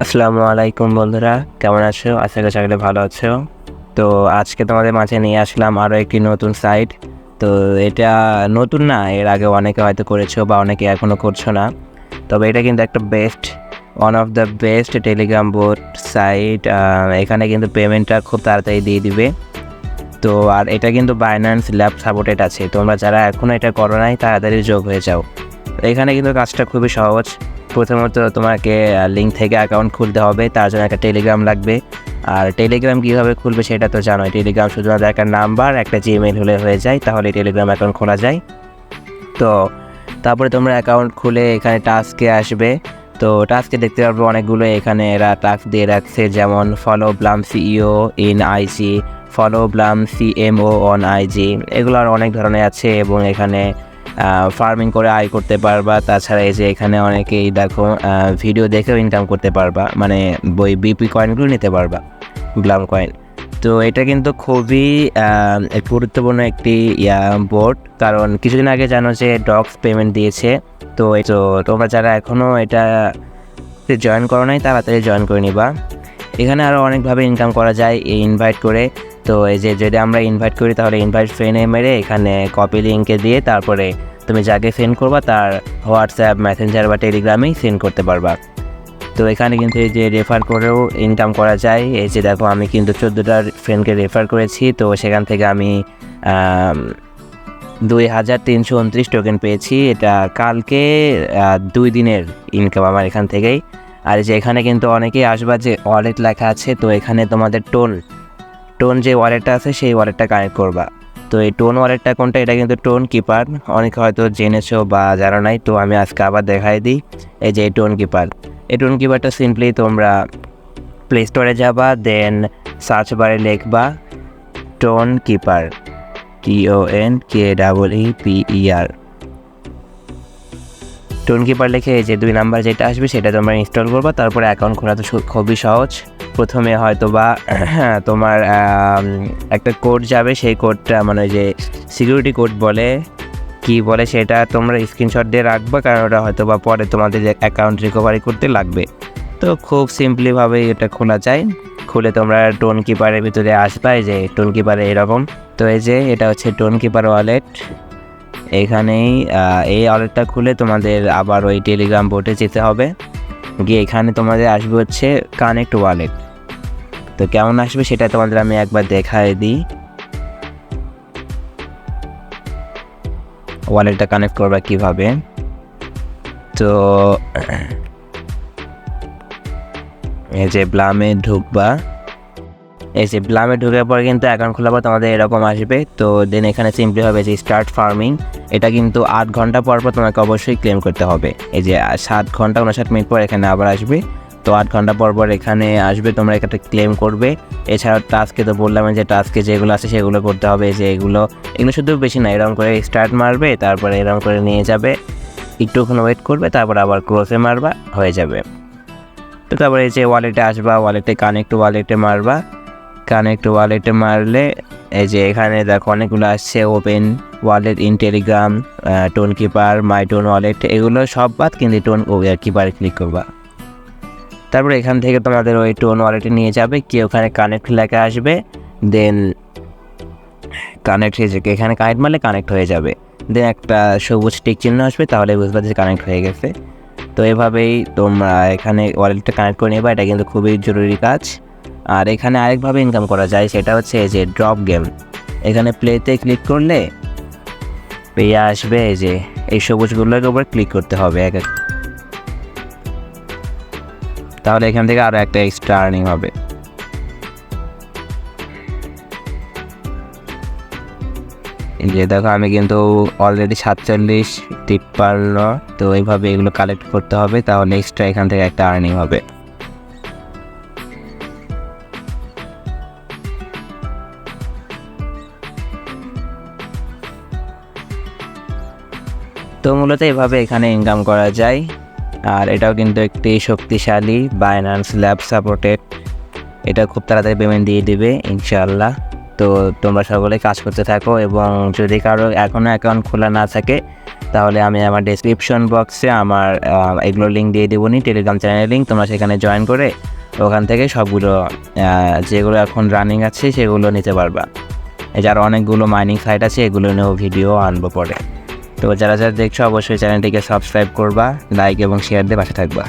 আসসালামু আলাইকুম বন্ধুরা, কেমন আছো? আশা করি সকলে ভালো আছো। তো আজকে তোমাদের মাঝে নিয়ে আসলাম আরও একটি নতুন সাইট। তো এটা নতুন না, এর আগে অনেকে হয়তো করেছো বা অনেকে এখনও করছো না। তবে এটা কিন্তু একটা one of the best Telegram bot site. এখানে কিন্তু পেমেন্টটা খুব তাড়াতাড়ি দিয়ে দিবে। তো আর এটা কিন্তু বাইন্যান্স ল্যাব সাপোর্টেড আছে। তোমরা যারা এখনও এটা করো নাই তাড়াতাড়ি যোগ হয়ে যাও। এখানে কিন্তু কাজটা খুবই সহজ। প্রথমত তোমাকে লিঙ্ক থেকে অ্যাকাউন্ট খুলতে হবে, তার জন্য একটা টেলিগ্রাম লাগবে। আর টেলিগ্রাম কীভাবে খুলবে সেটা তো জানোই। টেলিগ্রাম শুধুমাত্র একটা নাম্বার, একটা জিমেইল হলে হয়ে যায়, তাহলে টেলিগ্রাম অ্যাকাউন্ট খোলা যায়। তো তারপরে তোমরা অ্যাকাউন্ট খুলে এখানে টাস্কে আসবে। তো টাস্কে দেখতে পারবো অনেকগুলো, এখানে এরা টাস্ক দিয়ে রাখছে, যেমন follow Blum CEO in IG, follow Blum CMO on IG, এগুলো আর অনেক ধরনের আছে। এবং এখানে ফার্মিং করে আয় করতে পারবা। তাছাড়া এই যে এখানে অনেকেই দেখো ভিডিও দেখেও ইনকাম করতে পারবা, মানে বই বিপি কয়েনগুলো নিতে পারবা, ব্লাম কয়েন। তো এটা কিন্তু খুবই গুরুত্বপূর্ণ একটি বোর্ড, কারণ কিছুদিন আগে জানো যে ডক্স পেমেন্ট দিয়েছে। তো তোমরা যারা এখনও এটা জয়েন করো নাই তাড়াতাড়ি জয়েন করে নিবা। এখানে আরও অনেকভাবে ইনকাম করা যায় এই ইনভাইট করে। তো এই যে যদি আমরা ইনভাইট করি তাহলে ইনভাইট ফ্রেন্ডে মেরে এখানে কপি লিঙ্কে দিয়ে তারপরে তুমি যাকে সেন্ড করবা তার হোয়াটসঅ্যাপ, মেসেঞ্জার বা টেলিগ্রামেই সেন্ড করতে পারবা। তো এখানে কিন্তু এই যে রেফার করেও ইনকাম করা যায়। এই যে দেখো আমি কিন্তু 14টা ফ্রেন্ডকে রেফার করেছি, তো সেখান থেকে আমি 2329 টোকেন পেয়েছি। এটা কালকে 2 দিনের ইনকাম আমার এখান থেকেই। আর যে এখানে কিন্তু অনেকেই আসবা যে ওয়ালেট লেখা আছে, তো এখানে তোমাদের টোন যে ওয়ালেটটা আছে সেই ওয়ালেটটা কানেক্ট করবা। তো এই টোন ওয়ালেটটা কোনটা, এটা কিন্তু টোন কিপার, অনেকে হয়তো জেনেছো বা জানো নাই। তো আমি আজকে আবার দেখাই দিই। এই যে টোন কিপার, এই টোন কিপারটা সিম্পলি তোমরা প্লে স্টোরে যাবা, দেন সার্চ বারে লিখবা tone keeper, TONKEEPER। Tone keeper লিখে এই যে 2 নাম্বার যেটা আসবে সেটা তোমরা ইনস্টল করবা। তারপরে অ্যাকাউন্ট খোলা তো খুবই সহজ। প্রথমে হয়তো বা তোমার একটা কোড যাবে, সেই কোডটা মানে যে সিকিউরিটি কোড বলে কি বলে সেটা তোমরা স্ক্রিনশট দিয়ে রাখবা, কারণ ওটা হয়তো বা পরে তোমাদের অ্যাকাউন্ট রিকভারি করতে লাগবে। তো খুব সিম্পলিভাবে এটা খোলা যায়। খুলে তোমরা টোন কিপারের ভিতরে আসবা, এই যে টোন কিপারে এরকম। তো এই যে এটা হচ্ছে টোন কিপার ওয়ালেট। এখানেই এই ওয়ালেটটা খুলে তোমাদের আবার ওই টেলিগ্রাম বোটে যেতে হবে। গিয়ে এখানে তোমাদের আসবে হচ্ছে কানেক্ট ওয়ালেট। তো কেমন আসবে সেটা তোমাদের আমি একবার দেখায় দিই। ওয়ালেটটা কানেক্ট করবা কিভাবে। তো এই যে ব্লামে ঢুকবা, এই যে ব্লামে ঢুকার পর কিন্তু অ্যাকাউন্ট খোলার পর তোমাদের এরকম আসবে। তো দেন এখানে সিম্পলি হবে যে স্টার্ট ফার্মিং। এটা কিন্তু 8 ঘন্টা পর পর তোমাকে অবশ্যই ক্লেম করতে হবে। এই যে 7 ঘন্টা 59 মিনিট পর এখানে আবার আসবে। তো 8 ঘন্টা পর পর এখানে আসবে, তোমরা একটা ক্লেম করবে। এছাড়াও টাস্কে তো বললাম যে টাস্কে যেগুলো আছে সেগুলো করতে হবে। যে এগুলো শুধু বেশি না, এরকম করে স্টার্ট মারবে, তারপরে এরকম করে নিয়ে যাবে, একটুক্ষণ ওয়েট করবে, তারপর আবার ক্লোজে মারবা, হয়ে যাবে। তো তারপরে এই যে ওয়ালেটে আসবা, ওয়ালেটে কানেক্ট ওয়ালেটে মারবা। কানেক্ট ওয়ালেটে মারলে এই যে এখানে দেখো অনেকগুলো আসছে, open wallet in Telegram, tone keeper, my tone wallet, এগুলো সব বাদ, কিন্তু টোন কিপারে ক্লিক করবা। তারপরে এখান থেকে তোমাদের ওই টোন ওয়ালেটে নিয়ে যাবে, কি ওখানে কানেক্ট লেখা আসবে। দেন কানেক্ট হয়ে যাবে, এখানে কানেক্ট মারলে কানেক্ট হয়ে যাবে। দেন একটা সবুজ টিক চিহ্ন আসবে, তাহলে বুঝবা যে কানেক্ট হয়ে গেছে। তো এভাবেই তোমরা এখানে ওয়ালেটটা কানেক্ট করে নেবা, এটা কিন্তু খুবই জরুরি কাজ। আর এখানে আরেকভাবে ইনকাম করা যায়, সেটা হচ্ছে এই যে ড্রপ গেম। এখানে প্লেতে ক্লিক করলে পেয়ে আসবে, এই যে এই সবুজগুলোর উপর ক্লিক করতে হবে তাহলে এখান থেকে আরও একটা এক্সট্রা আর্নিং হবে। এই যে দেখো আমি কিন্তু অলরেডি 47-53, তো এইভাবে এগুলো কালেক্ট করতে হবে, তাহলে এক্সট্রা এখান থেকে একটা আর্নিং হবে। তো মূলত এভাবে এখানে ইনকাম করা যায়। আর এটাও কিন্তু একটি শক্তিশালী বাইন্যান্স ল্যাব সাপোর্টেড, এটা খুব তাড়াতাড়ি পেমেন্ট দিয়ে দেবে ইনশাআল্লাহ। তো তোমরা সকলে কাজ করতে থাকো, এবং যদি কারো এখনও অ্যাকাউন্ট খোলা না থাকে তাহলে আমি আমার ডেসক্রিপশন বক্সে আমার এগুলোর লিঙ্ক দিয়ে দেবো টেলিগ্রাম চ্যানেলের লিঙ্ক, তোমরা সেখানে জয়েন করে ওখান থেকে সবগুলো যেগুলো এখন রানিং আছে সেগুলো নিতে পারবা। যার অনেকগুলো মাইনিং সাইট আছে, এগুলো নিয়েও ভিডিও আনবো পরে। তো যারা যারা দেখছো অবশ্যই চ্যানেলটিকে সাবস্ক্রাইব করবা, লাইক এবং শেয়ার দিয়ে পাশে থাকবা।